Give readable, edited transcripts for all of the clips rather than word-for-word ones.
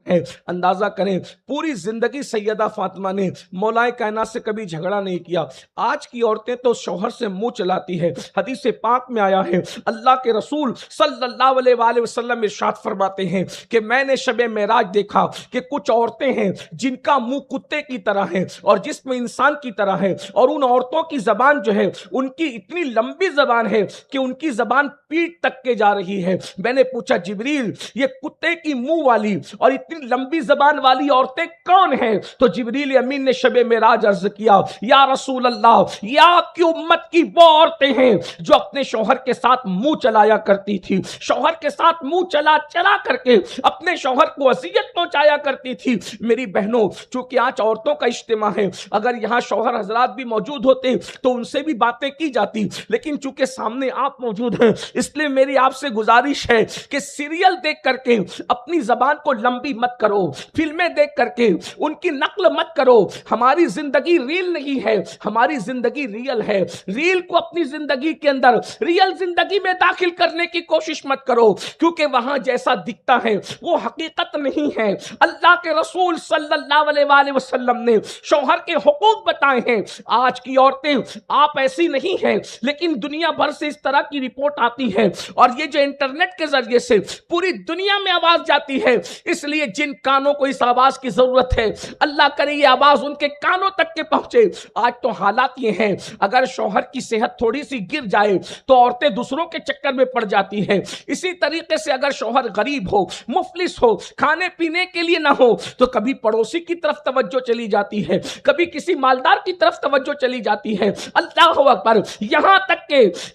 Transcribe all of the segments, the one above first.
है। अंदाजा करें, पूरी जिंदगी सैयदा फातिमा ने मौलाए कायनात से कभी झगड़ा नहीं किया। आज की औरतें तो शौहर से मुंह चलाती है। हदीस पाक में आया है, अल्लाह के रसूल सल्लल्लाहु अलैहि वसल्लम इरशाद फरमाते हैं कि मैंने शबे मेराज देखा कि कुछ औरतें हैं जिनका मुंह कुत्ते की तरह है और जिस्म इंसान की तरह है, और उन औरतों की जबान जो है उनकी इतनी लंबी जबान है कि उनकी जबान पीठ तक के जा रही है। मैंने पूछा, जिब्रील ये कुत्ते की मुंह वाली और इतनी लंबी जबान वाली औरतें कौन हैं? तो जिब्रील अमीन ने शबे मेराज अर्ज किया, या रसूल अल्लाह, या आपकी उम्मत की वो औरतें हैं जो अपने शौहर के साथ मुंह चलाया करती थी, शौहर के साथ मुंह चला चला करके अपने शौहर को अजियत पहुंचाया करती थी। मेरी बहनों, चूंकि आज औरतों का इज्तिमा है, अगर यहां शौहर हजरात भी मौजूद होते तो उनसे भी बातें की जाती, लेकिन चूंकि सामने आप मौजूद हैं, इसलिए मेरी आपसे गुजारिश है कि सीरियल देख करके अपनी जबान को लंबी मत करो, फिल्में देख करके उनकी नकल मत करो। हमारी जिंदगी रील नहीं है, हमारी जिंदगी रियल है। रील को अपनी जिंदगी के अंदर रियल जिंदगी में दाखिल करने की कोशिश मत करो, क्योंकि वहां जैसा दिखता है वो हकीकत नहीं है। अल्लाह के रसूल सल्लल्लाहु अलैहि वसल्लम ने शौहर के हुकूक बताए हैं। आज की औरतें आप ऐसी नहीं है, लेकिन दुनिया भर से इस तरह की रिपोर्ट आती है और ये जो इंटरनेट के जरिए से पूरी दुनिया में आवाज जाती है, इसलिए जिन कानों को इस आवाज की जरूरत है, अल्लाह करे ये आवाज उनके कानों तक के पहुंचे। आज तो हालात ये हैं, अगर शौहर की सेहत थोड़ी सी गिर जाए तो औरतें दूसरों के चक्कर में पड़ जाती हैं। इसी तरीके से अगर शौहर गरीब हो, मुफलिस हो, खाने पीने के लिए ना हो, तो कभी पड़ोसी की तरफ तवज्जो चली जाती है, कभी किसी मालदार की तरफ तवज्जो चली जाती है। अल्लाह अकबर, यहां तक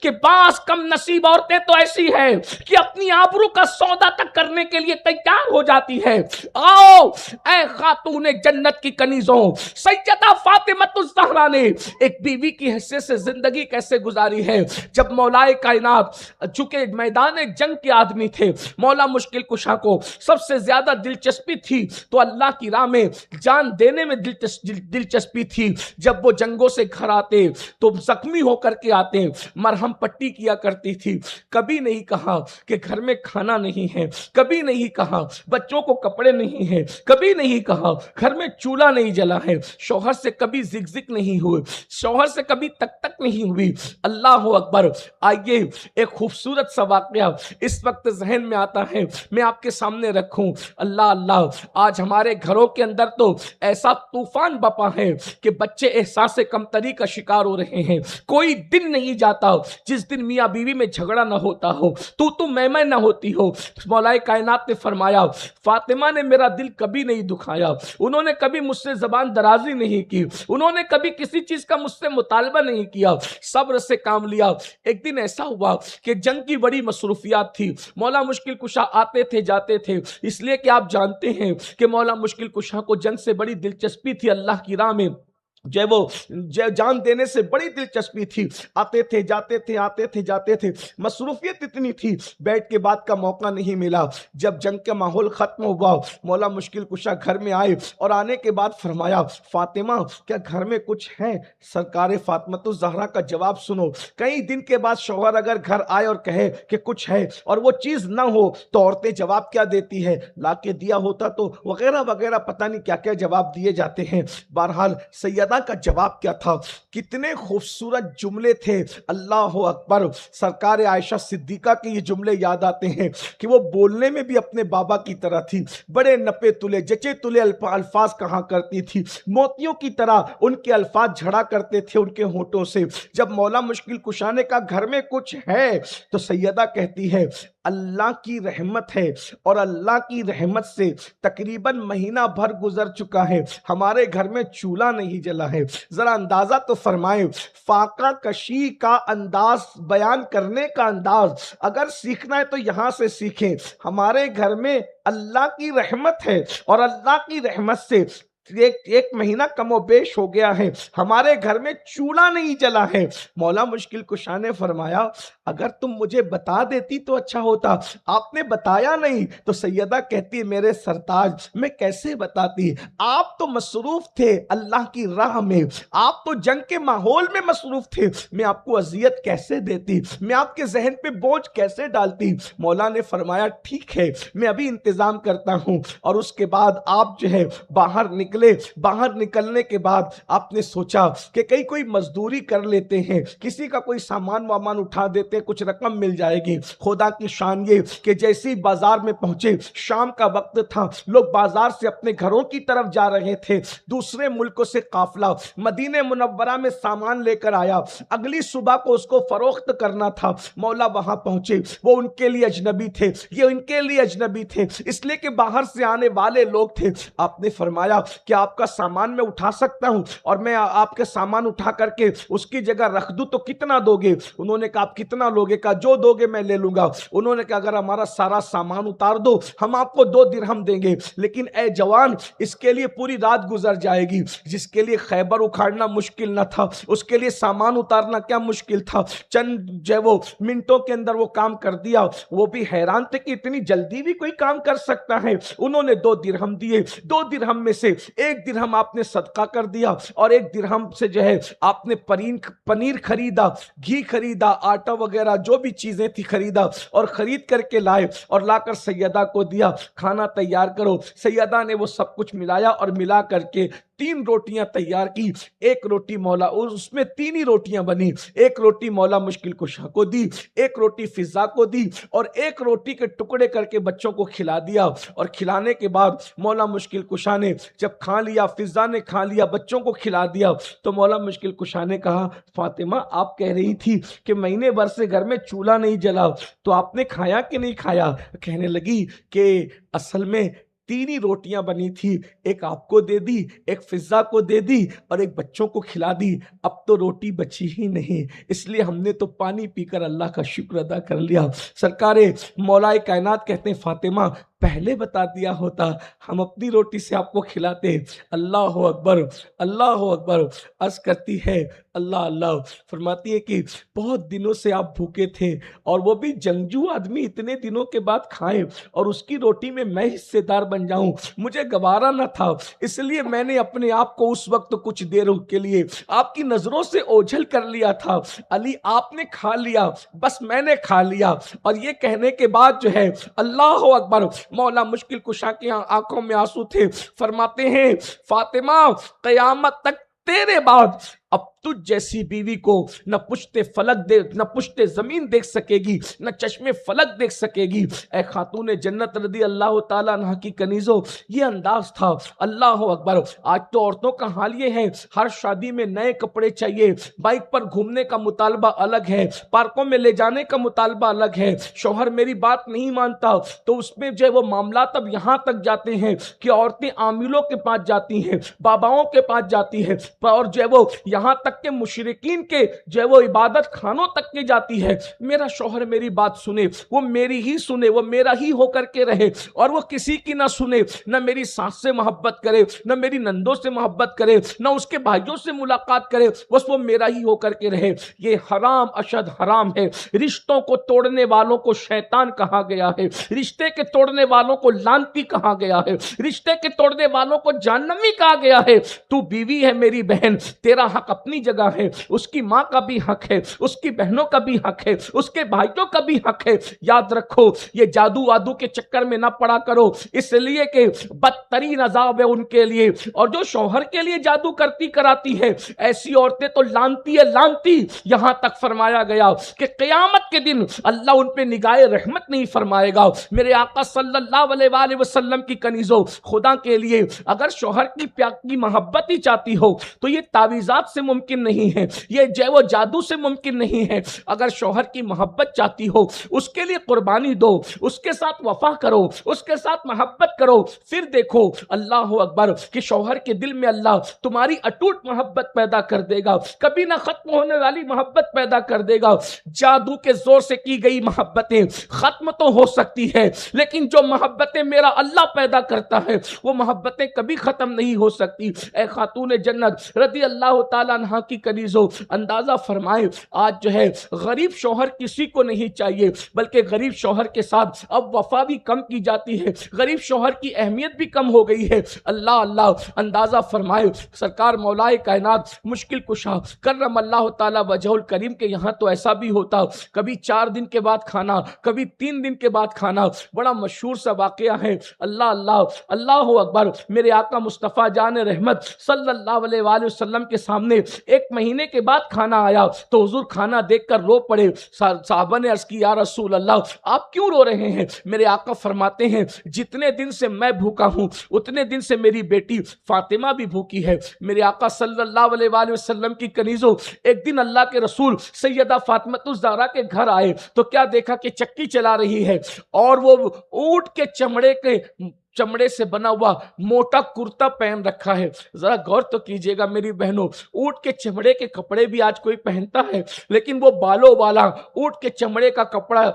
के बास कम नसीब औरतें तो ऐसी है कि अपनी आबरू का सौदा तक करने के लिए तैयार हो जाती है। आओ ऐ खातून जन्नत की कनीजों, सैयदा फातिमतुज़ ज़हरा ने एक बीवी की हैसियत से जिंदगी कैसे गुजारी है। जब मौलाए कायनात चूंकि मैदान जंग के आदमी थे, मौला मुश्किल कुशा को सबसे ज्यादा दिलचस्पी थी तो अल्लाह की राह में जान देने में दिलचस्पी थी। जब वो जंगों से घर आते तो जख्मी होकर के आते, मरहम पट्टी किया करती थी। कभी नहीं कहा कि घर में खाना नहीं है, कभी नहीं कहा बच्चों को कपड़े नहीं है, कभी नहीं कहा घर में चूल्हा नहीं जला है। शौहर से कभी जिक नहीं हुए, शौहर से कभी तक नहीं हुई। अल्लाह अकबर। आइए एक खूबसूरत सा वाकया इस वक्त जहन में आता है, मैं आपके सामने रखूं। अल्लाह अल्लाह, आज हमारे घरों के अंदर तो ऐसा तूफान बपा है कि बच्चे एहसास कमतरी का शिकार हो रहे हैं। कोई दिन नहीं जाता जिस दिन मियाँ बीवी में झगड़ा ना होता हो, तू मैं ना होती हो। मौलाए कायनात ने फरमाया, फातिमा ने मेरा दिल कभी नहीं दुखाया, उन्होंने कभी मुझसे जबान दराजी नहीं की, उन्होंने कभी किसी चीज का मुझसे मुतालबा नहीं किया, सब्र से काम लिया। एक दिन ऐसा हुआ कि जंग की बड़ी मसरूफियात थी, मौला मुश्किल कुशा आते थे जाते थे, इसलिए कि आप जानते हैं कि मौला मुश्किल कुशा को जंग से बड़ी दिलचस्पी थी, अल्लाह की राह में जान देने से बड़ी दिलचस्पी थी। आते थे जाते थे, आते थे जाते थे, मसरूफियत इतनी थी, बैठ के बात का मौका नहीं मिला। जब जंग का माहौल खत्म हुआ, मौला मुश्किल कुशा घर में आए और आने के बाद फरमाया, फातिमा क्या घर में कुछ है? सरकार फातिमतुज़ ज़हरा का जवाब सुनो। कई दिन के बाद शौहर अगर घर आए और कहे कि कुछ है और वो चीज ना हो तो औरतें जवाब क्या देती है, ला के दिया होता तो, वगैरह वगैरह, पता नहीं क्या क्या जवाब दिए जाते हैं। बहरहाल सैयदा का जवाब क्या था, कितने खूबसूरत जुमले थे। अल्लाह अकबर। सरकार आयशा सिद्दीका के ये जुमले याद आते हैं कि वो बोलने में भी अपने बाबा की तरह थी, बड़े नपे तुले जचे तुले अल्फाज कहा करती थी, मोतियों की तरह उनके अल्फाज झड़ा करते थे उनके होठों से। जब मौला मुश्किल कुशाने का घर में कुछ है तो सैयदा कहती है, अल्लाह की रहमत है, और अल्लाह की रहमत से तकरीबन महीना भर गुजर चुका है, हमारे घर में चूल्हा नहीं जला है। जरा अंदाजा तो फरमाएं, फाका कशी का अंदाज, बयान करने का अंदाज अगर सीखना है तो यहां से सीखें। हमारे घर में अल्लाह की रहमत है और अल्लाह की रहमत से एक महीना कमोबेश हो गया है, हमारे घर में चूल्हा नहीं जला है। मौला मुश्किल कुशा ने फरमाया, अगर तुम मुझे बता देती तो अच्छा होता, आपने बताया नहीं। तो सैयदा कहती है, मेरे सरताज मैं कैसे बताती, आप तो मसरूफ थे अल्लाह की राह में, आप तो जंग के माहौल में मसरूफ थे, मैं आपको अजियत कैसे देती, मैं आपके जहन पे बोझ कैसे डालती। मौला ने फरमाया, ठीक है मैं अभी इंतजाम करता हूं। और उसके बाद आप जो है बाहर निकले। बाहर निकलने के बाद आपने सोचा कि कहीं कोई मजदूरी कर लेते हैं, किसी का कोई सामान वामान उठा देते हैं, कुछ रकम मिल जाएगी। खुदा की शान ये कि जैसे ही बाजार में पहुंचे, शाम का वक्त था, लोग बाजार से अपने घरों की तरफ जा रहे थे। दूसरे मुल्कों से काफिला मदीने मुनव्वरा में सामान लेकर आया, अगली सुबह को उसको फरोख्त करना था। मौला वहां पहुंचे, वो उनके लिए अजनबी थे, ये इनके लिए अजनबी थे, इसलिए कि बाहर से आने वाले लोग थे। आपने फरमाया कि आपका सामान मैं उठा सकता हूं और मैं आपके सामान उठा करके उसकी जगह रख दूं तो कितना दोगे? उन्होंने कहा, आप कितना लोगे? कहा, जो दोगे मैं ले लूंगा। उन्होंने कहा, अगर हमारा सारा सामान उतार दो हम आपको 2 दिरहम देंगे, लेकिन ए जवान इसके लिए पूरी रात गुजर जाएगी। जिसके लिए खैबर उखाड़ना मुश्किल न था, उसके लिए सामान उतारना क्या मुश्किल था। चंद जो वो मिनटों के अंदर वो काम कर दिया। वो भी हैरान थे कि इतनी जल्दी भी कोई काम कर सकता है। उन्होंने 2 दिरहम दिए, 2 दिरहम में से 1 दिरहम आपने सदका कर दिया और 1 दिरहम से जो है आपने पनीर खरीदा, घी खरीदा, आटा वगैरह जो भी चीजें थी खरीदा और खरीद करके लाए और लाकर सैयदा को दिया, खाना तैयार करो। सैयदा ने वो सब कुछ मिलाया और मिला करके 3 रोटियां तैयार की। 1 रोटी मौला, उसमें 3 ही रोटियां बनी। 1 रोटी मौला मुश्किल कुशा को दी, 1 रोटी फिजा को दी और 1 रोटी के टुकड़े करके बच्चों को खिला दिया। और खिलाने के बाद मौला मुश्किल कुशा ने जब खा लिया, फिजा ने खा लिया, बच्चों को खिला दिया, तो मौला मुश्किल कुशा ने कहा, फातिमा आप कह रही थी कि महीने भर से घर में चूल्हा नहीं जला, तो आपने खाया कि नहीं खाया? कहने लगी कि असल में 3 ही रोटियां बनी थी, 1 आपको दे दी, 1 फिजा को दे दी और 1 बच्चों को खिला दी। अब तो रोटी बची ही नहीं, इसलिए हमने तो पानी पीकर अल्लाह का शुक्र अदा कर लिया। सरकारे मौलाए कायनात कहते हैं, फातिमा पहले बता दिया होता हम अपनी रोटी से आपको खिलाते। अल्लाह अकबर, अल्लाह अकबर। अर्ज करती है, अल्लाह अल्लाह। फरमाती है कि बहुत दिनों से आप भूखे थे और वो भी जंगजू आदमी इतने दिनों के बाद खाए और उसकी रोटी में मैं हिस्सेदार बन जाऊं, मुझे गवारा न था, इसलिए मैंने अपने आप को उस वक्त कुछ देर के लिए आपकी नजरों से ओझल कर लिया था। अली आपने खा लिया, बस मैंने खा लिया। और ये कहने के बाद जो है अल्लाह अकबर, मौला मुश्किल कुशा की आंखों में आंसू थे। फरमाते हैं, फातिमा कयामत तक तेरे बाद अब तुझ जैसी बीवी को न पुश्ते फलक दे, न पुश्ते जमीन देख सकेगी, न चश्मे फलक देख सकेगी। ए खातून जन्नत रदी अल्लाह ताला अन्हा की कनीजो, ये अंदाज था। अल्लाह अकबर। आज तो औरतों का हाल ये है, हर शादी में नए कपड़े चाहिए, बाइक पर घूमने का मुतालबा अलग है, पार्कों में ले जाने का मुतालबा अलग है। शौहर मेरी बात नहीं मानता तो उसमें जो है वो मामला तब यहां तक जाते हैं कि औरतें आमिलों के पास जाती हैं, बाबाओं के पास जाती है और जो है वो यहां तक के मुशरिकीन के जो है वो इबादत खानों तक के जाती है। मेरा शौहर मेरी बात सुने, वो मेरी ही सुने, वो मेरा ही होकर के रहे और वो किसी की ना सुने, न मेरी सास से मोहब्बत करे, न मेरी नंदों से मोहब्बत करे, न उसके भाइयों से मुलाकात करे, बस वो मेरा ही होकर के रहे। ये हराम अशद हराम है। रिश्तों को तोड़ने वालों को शैतान कहा गया है, रिश्ते के तोड़ने वालों को लानती कहा गया है, रिश्ते के तोड़ने वालों को जहन्नमी कहा गया है। तू बीवी है मेरी बहन, तेरा हक अपनी जगह है, उसकी मां का भी हक है, उसकी बहनों का भी हक है, उसके भाइयों का भी हक है। याद रखो, ये जादू वादू के चक्कर में ना पड़ा करो, इसलिए कि बदतरीन अजाब है उनके लिए। और जो शौहर के लिए जादू करती कराती है, ऐसी औरतें तो लानती है, लानती। यहां तक फरमाया गया कि क़यामत के दिन अल्लाह उन पे निगाहे रहमत नहीं फरमाएगा। मेरे आका सल्लल्लाहु अलैहि वसल्लम की कनीजो, खुदा के लिए अगर शौहर की प्यार की मोहब्बत ही चाहती हो तो ये तावीज़ात से मुमकिन नहीं है, ये जय वो जादू से मुमकिन नहीं है। अगर शौहर की मोहब्बत चाहती हो, उसके लिए कुर्बानी दो, उसके साथ वफा करो, उसके साथ मोहब्बत करो, फिर देखो अल्लाह अकबर कि शौहर के दिल में अल्लाह तुम्हारी अटूट मोहब्बत पैदा कर देगा, कभी ना खत्म होने वाली मोहब्बत पैदा कर देगा। जादू के जोर से की गई मोहब्बतें खत्म तो हो सकती है, लेकिन जो मोहब्बतें मेरा अल्लाह पैदा करता है वो मोहब्बतें कभी खत्म नहीं हो सकती। ए खातून जन्नत रदी अल्लाह ताला अन्हा की कनीजो, अंदाजा फरमाए आज जो है गरीब शौहर किसी को नहीं चाहिए, बल्कि गरीब शौहर के साथ अब वफा भी कम की जाती है, गरीब शौहर की अहमियत भी कम हो गई है। अल्लाह अल्लाह अंदाजा फरमाए सरकार मौलाए कायनात मुश्किल कुशा करम अल्लाह ताला वजहुल करीम के यहाँ तो ऐसा भी होता, कभी 4 दिन के बाद खाना, कभी 3 दिन के बाद खाना। बड़ा मशहूर सा वाकया है। अल्लाह अल्लाह अल्लाह अकबर मेरे आका मुस्तफ़ा जान रहमत सल्लल्लाहु अलैहि वसल्लम के सामने 1 महीने के बाद खाना आया तो हुजूर खाना देखकर रो पड़े। साहबा ने अर्ज की या रसूल अल्लाह आप क्यों रो रहे हैं? मेरे आका फरमाते हैं जितने दिन से मैं भूखा हूं उतने दिन से मेरी बेटी फातिमा भी भूखी है। मेरे आका सल्लल्लाहु अलैहि वसल्लम की कनीजों एक दिन अल्लाह के रसूल सैयदा फातिमा ज़हरा के घर आए तो क्या देखा कि चक्की चला रही है और वो ऊंट के चमड़े से बना हुआ मोटा कुर्ता पहन रखा है। जरा गौर तो कीजिएगा मेरी बहनों, ऊंट के चमड़े के कपड़े भी आज कोई पहनता है, लेकिन वो बालों वाला ऊंट के चमड़े का कपड़ा,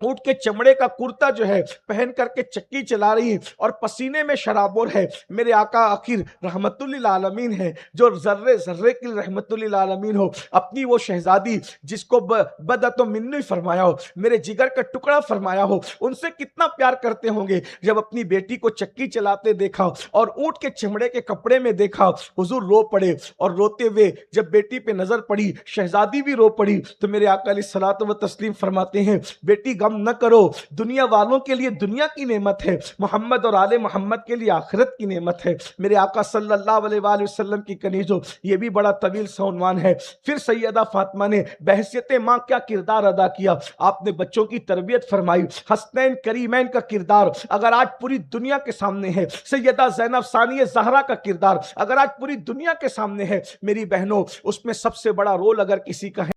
ऊंट के चमड़े का कुर्ता जो है पहन करके चक्की चला रही है और पसीने में शराबोर है। मेरे आका आखिर रहमतुल्लिल आलमीन है, जो जर्रे जर्रे की रहमतुल्लिल आलमीन हो, अपनी वो शहजादी जिसको बदतो मिन्नी फरमाया हो, मेरे जिगर का टुकड़ा फरमाया हो, उनसे कितना प्यार करते होंगे। जब अपनी बेटी को चक्की चलाते देखा और ऊंट के चमड़े के कपड़े में देखा, हुजूर रो पड़े और रोते हुए जब बेटी पे नजर पड़ी, शहजादी भी रो पड़ी, तो मेरे आका अलैहिस्सलात व तस्लीम फरमाते हैं बेटी गम न करो, दुनिया वालों के लिए दुनिया की नेमत है, मोहम्मद और आले मोहम्मद के लिए आखिरत की नेमत है। मेरे आका सल्लल्लाहु अलैहि वसल्लम की कनीजों ये भी बड़ा तवील सा उन्वान है। फिर सैयदा फातिमा ने बहसियत माँ क्या किरदार अदा किया, आपने बच्चों की तरबियत फरमाई, हसनैन करीमैन का किरदार अगर आज पूरी दुनिया के सामने है, सैयदा ज़ैनब सानिया ज़हरा का किरदार अगर आज पूरी दुनिया के सामने है, मेरी बहनों उसमें सबसे बड़ा रोल अगर किसी का है